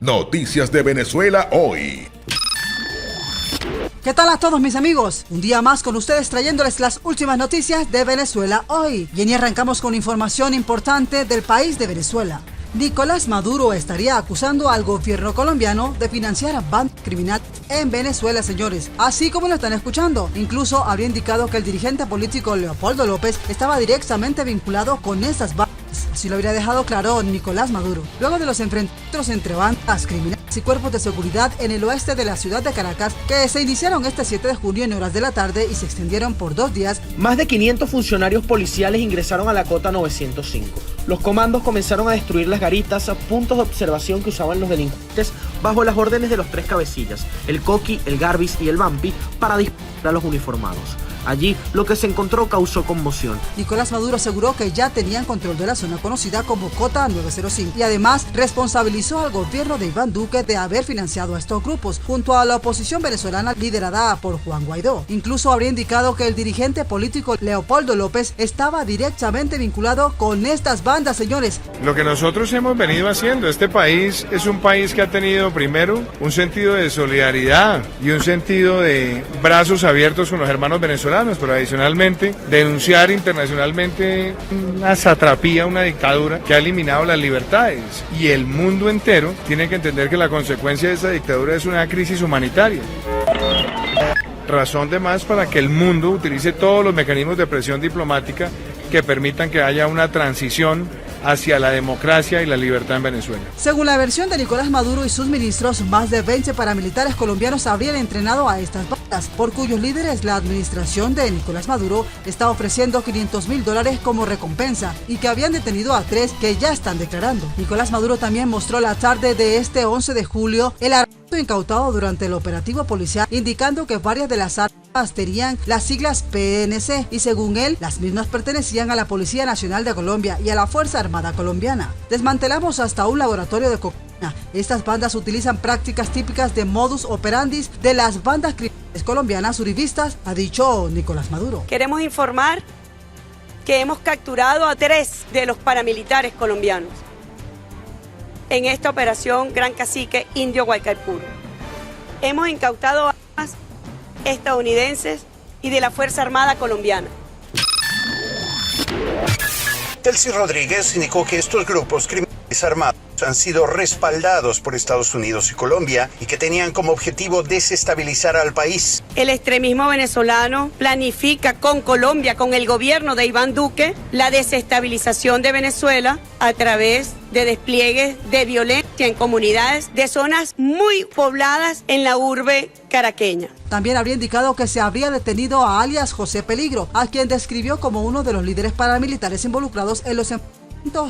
Noticias de Venezuela hoy. ¿Qué tal a todos mis amigos? Un día más con ustedes trayéndoles las últimas noticias de Venezuela hoy. Y en arrancamos con información importante del país de Venezuela. Nicolás Maduro estaría acusando al gobierno colombiano de financiar a bandas criminales en Venezuela, señores. Así como lo están escuchando. Incluso habría indicado que el dirigente político Leopoldo López estaba directamente vinculado con esas bandas. Así lo habría dejado claro Nicolás Maduro. Luego de los enfrentamientos entre bandas criminales y cuerpos de seguridad en el oeste de la ciudad de Caracas, que se iniciaron este 7 de junio en horas de la tarde y se extendieron por 2 días, más de 500 funcionarios policiales ingresaron a la cota 905. Los comandos comenzaron a destruir las garitas, puntos de observación que usaban los delincuentes bajo las órdenes de los 3 cabecillas, el Coqui, el Garbis y el Vampi, para disparar a los uniformados. Allí, lo que se encontró causó conmoción. Nicolás Maduro aseguró que ya tenían control de la zona conocida como Cota 905 y además responsabilizó al gobierno de Iván Duque de haber financiado a estos grupos junto a la oposición venezolana liderada por Juan Guaidó. Incluso habría indicado que el dirigente político Leopoldo López estaba directamente vinculado con estas bandas, señores. Lo que nosotros hemos venido haciendo, este país es un país que ha tenido primero un sentido de solidaridad y un sentido de brazos abiertos con los hermanos venezolanos, pero adicionalmente denunciar internacionalmente una satrapía, una dictadura que ha eliminado las libertades, y el mundo entero tiene que entender que la consecuencia de esa dictadura es una crisis humanitaria. Razón de más para que el mundo utilice todos los mecanismos de presión diplomática que permitan que haya una transición hacia la democracia y la libertad en Venezuela. Según la versión de Nicolás Maduro y sus ministros, más de 20 paramilitares colombianos habrían entrenado a estas bandas, por cuyos líderes la administración de Nicolás Maduro está ofreciendo $500,000 como recompensa y que habían detenido a 3 que ya están declarando. Nicolás Maduro también mostró la tarde de este 11 de julio el armamento incautado durante el operativo policial, indicando que varias de las armas tenían las siglas PNC y según él, las mismas pertenecían a la Policía Nacional de Colombia y a la Fuerza Armada Colombiana. Desmantelamos hasta un laboratorio de cocaína. Estas bandas utilizan prácticas típicas de modus operandi de las bandas criminales colombianas uribistas, ha dicho Nicolás Maduro. Queremos informar que hemos capturado a 3 de los paramilitares colombianos en esta operación Gran Cacique Indio Guaycaipuro. Hemos incautado armas estadounidenses y de la Fuerza Armada Colombiana. Delcy Rodríguez indicó que estos grupos criminales armados han sido respaldados por Estados Unidos y Colombia y que tenían como objetivo desestabilizar al país. El extremismo venezolano planifica con Colombia, con el gobierno de Iván Duque, la desestabilización de Venezuela a través de despliegues de violencia en comunidades de zonas muy pobladas en la urbe caraqueña. También habría indicado que se habría detenido a alias José Peligro, a quien describió como uno de los líderes paramilitares involucrados en los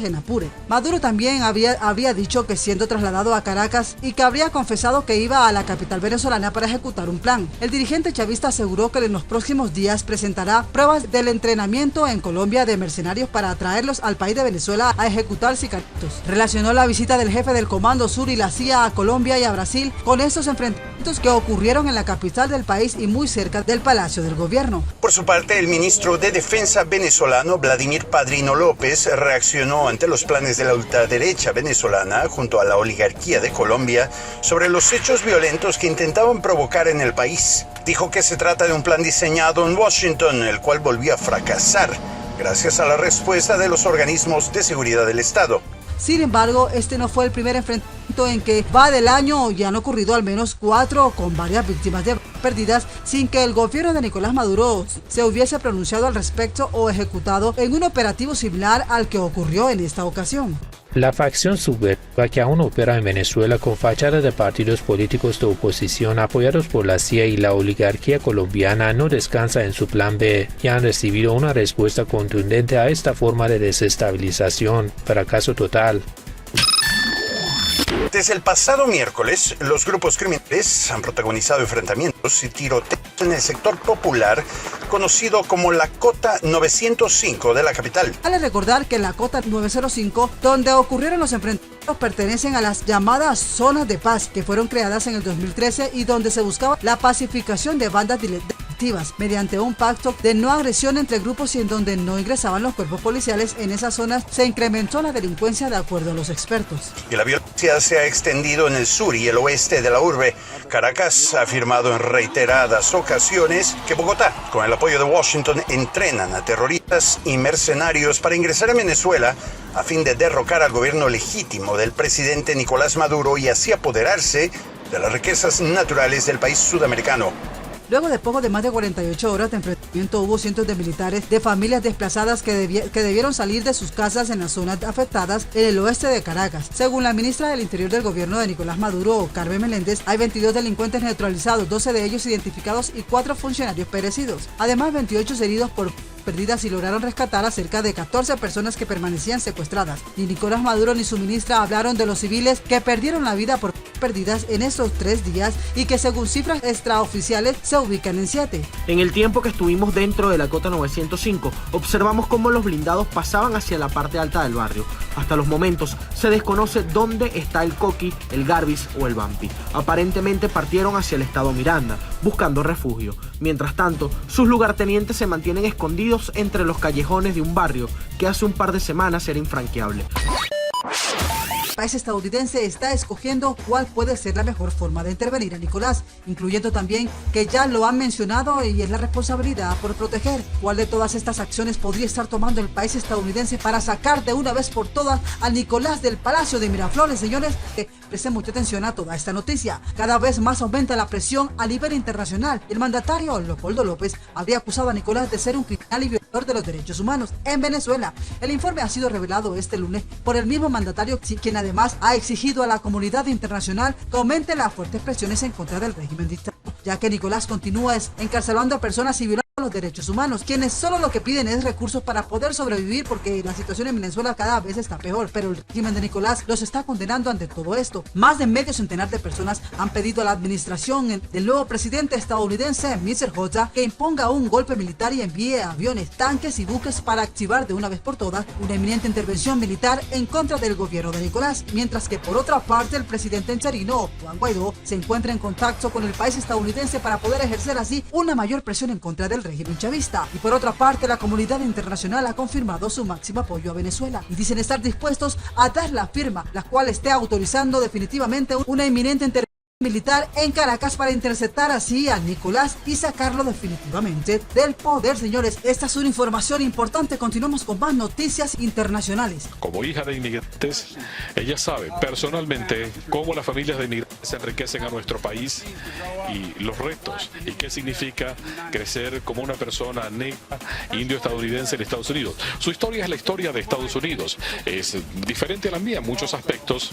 en Apure. Maduro también habría dicho que siendo trasladado a Caracas y que habría confesado que iba a la capital venezolana para ejecutar un plan. El dirigente chavista aseguró que en los próximos días presentará pruebas del entrenamiento en Colombia de mercenarios para atraerlos al país de Venezuela a ejecutar sicariatos. Relacionó la visita del jefe del Comando Sur y la CIA a Colombia y a Brasil con estos enfrentamientos que ocurrieron en la capital del país y muy cerca del Palacio del Gobierno. Por su parte, el ministro de Defensa venezolano, Vladimir Padrino López, reaccionó ante los planes de la ultraderecha venezolana junto a la oligarquía de Colombia sobre los hechos violentos que intentaban provocar en el país. Dijo que se trata de un plan diseñado en Washington, el cual volvió a fracasar gracias a la respuesta de los organismos de seguridad del Estado. Sin embargo, este no fue el primer enfrentamiento en que va del año y han ocurrido al menos 4 con varias víctimas de perdidas sin que el gobierno de Nicolás Maduro se hubiese pronunciado al respecto o ejecutado en un operativo similar al que ocurrió en esta ocasión. La facción subversiva que aún opera en Venezuela con fachada de partidos políticos de oposición apoyados por la CIA y la oligarquía colombiana no descansa en su plan B y han recibido una respuesta contundente a esta forma de desestabilización. Fracaso total. Desde el pasado miércoles, los grupos criminales han protagonizado enfrentamientos y tiroteos en el sector popular conocido como la Cota 905 de la capital. Vale recordar que la Cota 905, donde ocurrieron los enfrentamientos, pertenecen a las llamadas zonas de paz que fueron creadas en el 2013 y donde se buscaba la pacificación de bandas delictivas, mediante un pacto de no agresión entre grupos y en donde no ingresaban los cuerpos policiales. En esas zonas se incrementó la delincuencia de acuerdo a los expertos. Y la violencia se ha extendido en el sur y el oeste de la urbe. Caracas ha afirmado en reiteradas ocasiones que Bogotá, con el apoyo de Washington, entrenan a terroristas y mercenarios para ingresar a Venezuela a fin de derrocar al gobierno legítimo del presidente Nicolás Maduro y así apoderarse de las riquezas naturales del país sudamericano. Luego de poco de más de 48 horas de enfrentamiento, hubo cientos de militares de familias desplazadas que debieron salir de sus casas en las zonas afectadas en el oeste de Caracas. Según la ministra del Interior del gobierno de Nicolás Maduro, Carmen Meléndez, hay 22 delincuentes neutralizados, 12 de ellos identificados y 4 funcionarios perecidos. Además, 28 heridos por perdidas y lograron rescatar a cerca de 14 personas que permanecían secuestradas. Ni Nicolás Maduro ni su ministra hablaron de los civiles que perdieron la vida por perdidas en estos 3 días y que según cifras extraoficiales se ubican en 7. En el tiempo que estuvimos dentro de la Cota 905, observamos cómo los blindados pasaban hacia la parte alta del barrio. Hasta los momentos se desconoce dónde está el Coqui, el Garbis o el Vampi. Aparentemente partieron hacia el estado Miranda, buscando refugio. Mientras tanto, sus lugartenientes se mantienen escondidos entre los callejones de un barrio que hace un par de semanas era infranqueable. El país estadounidense está escogiendo cuál puede ser la mejor forma de intervenir a Nicolás, incluyendo también que ya lo han mencionado y es la responsabilidad por proteger. ¿Cuál de todas estas acciones podría estar tomando el país estadounidense para sacar de una vez por todas a Nicolás del Palacio de Miraflores? Señores, presten mucha atención a toda esta noticia. Cada vez más aumenta la presión a nivel internacional. El mandatario Leopoldo López habría acusado a Nicolás de ser un criminal y violador de los derechos humanos en Venezuela. El informe ha sido revelado este lunes por el mismo mandatario, quien además ha exigido a la comunidad internacional que aumente las fuertes presiones en contra del régimen dictador, ya que Nicolás continúa encarcelando a personas y violando los derechos humanos, quienes solo lo que piden es recursos para poder sobrevivir, porque la situación en Venezuela cada vez está peor, pero el régimen de Nicolás los está condenando ante todo esto. Más de medio centenar de personas han pedido a la administración del nuevo presidente estadounidense, Mr. J, que imponga un golpe militar y envíe aviones, tanques y buques para activar de una vez por todas una inminente intervención militar en contra del gobierno de Nicolás, mientras que por otra parte el presidente interino, Juan Guaidó, se encuentra en contacto con el país estadounidense para poder ejercer así una mayor presión en contra del régimen chavista. Y por otra parte, la comunidad internacional ha confirmado su máximo apoyo a Venezuela y dicen estar dispuestos a dar la firma, la cual esté autorizando definitivamente una inminente intervención militar en Caracas para interceptar así a Nicolás y sacarlo definitivamente del poder. Señores, esta es una información importante. Continuamos con más noticias internacionales. Como hija de inmigrantes, ella sabe personalmente cómo las familias de inmigrantes se enriquecen a nuestro país y los retos y qué significa crecer como una persona negra, indio estadounidense en Estados Unidos. Su historia es la historia de Estados Unidos, es diferente a la mía en muchos aspectos.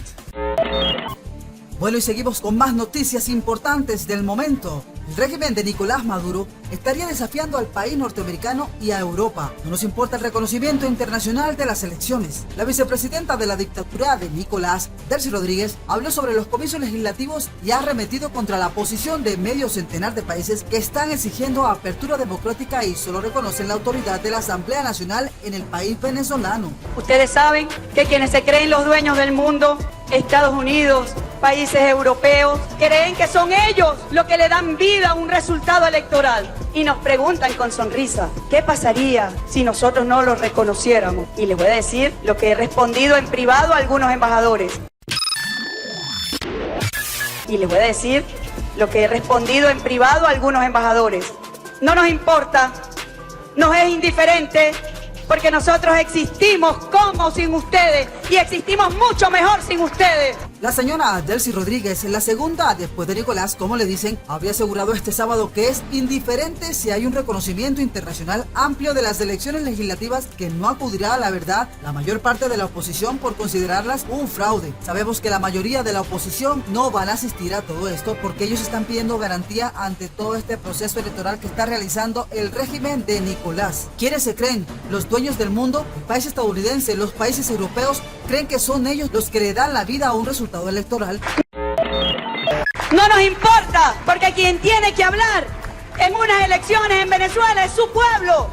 Bueno, y seguimos con más noticias importantes del momento. El régimen de Nicolás Maduro estaría desafiando al país norteamericano y a Europa. No nos importa el reconocimiento internacional de las elecciones. La vicepresidenta de la dictadura de Nicolás, Delcy Rodríguez, habló sobre los comicios legislativos y ha arremetido contra la posición de medio centenar de países que están exigiendo apertura democrática y solo reconocen la autoridad de la Asamblea Nacional en el país venezolano. Ustedes saben que quienes se creen los dueños del mundo, Estados Unidos, países europeos, creen que son ellos los que le dan vida a un resultado electoral. Y nos preguntan con sonrisa, ¿qué pasaría si nosotros no los reconociéramos? Y les voy a decir lo que he respondido en privado a algunos embajadores. No nos importa, nos es indiferente, porque nosotros existimos como sin ustedes y existimos mucho mejor sin ustedes. La señora Delcy Rodríguez, la segunda después de Nicolás, como le dicen, habría asegurado este sábado que es indiferente si hay un reconocimiento internacional amplio de las elecciones legislativas, que no acudirá a la verdad la mayor parte de la oposición por considerarlas un fraude. Sabemos que la mayoría de la oposición no van a asistir a todo esto porque ellos están pidiendo garantía ante todo este proceso electoral que está realizando el régimen de Nicolás. ¿Quiénes se creen los dueños del mundo? El país estadounidense, los países europeos creen que son ellos los que le dan la vida a un resultado electoral. No nos importa, porque quien tiene que hablar en unas elecciones en Venezuela es su pueblo.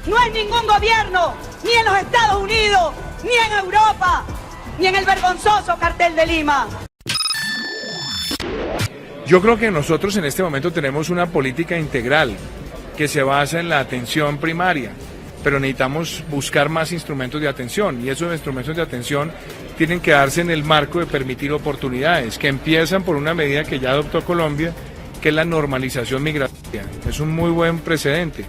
No es ningún gobierno, ni en los Estados Unidos, ni en Europa, ni en el vergonzoso cartel de Lima. Yo creo que nosotros en este momento tenemos una política integral. que se basa en la atención primaria, pero necesitamos buscar más instrumentos de atención, y esos instrumentos de atención tienen que darse en el marco de permitir oportunidades, que empiezan por una medida que ya adoptó Colombia, que es la normalización migratoria. Es un muy buen precedente.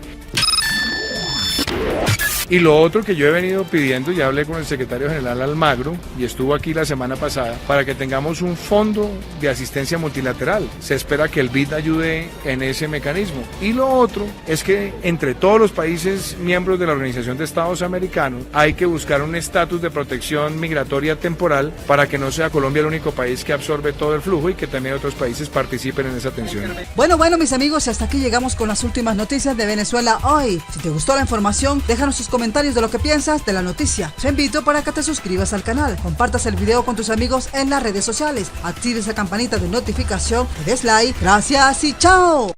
Y lo otro que yo he venido pidiendo, ya hablé con el secretario general Almagro y estuvo aquí la semana pasada, para que tengamos un fondo de asistencia multilateral. Se espera que el BID ayude en ese mecanismo. Y lo otro es que entre todos los países miembros de la Organización de Estados Americanos hay que buscar un estatus de protección migratoria temporal para que no sea Colombia el único país que absorbe todo el flujo y que también otros países participen en esa atención. Bueno, mis amigos, y hasta aquí llegamos con las últimas noticias de Venezuela hoy. Si te gustó la información, déjanos sus comentarios de lo que piensas de la noticia. Te invito para que te suscribas al canal, compartas el video con tus amigos en las redes sociales, actives la campanita de notificación, le des like. Gracias y chao.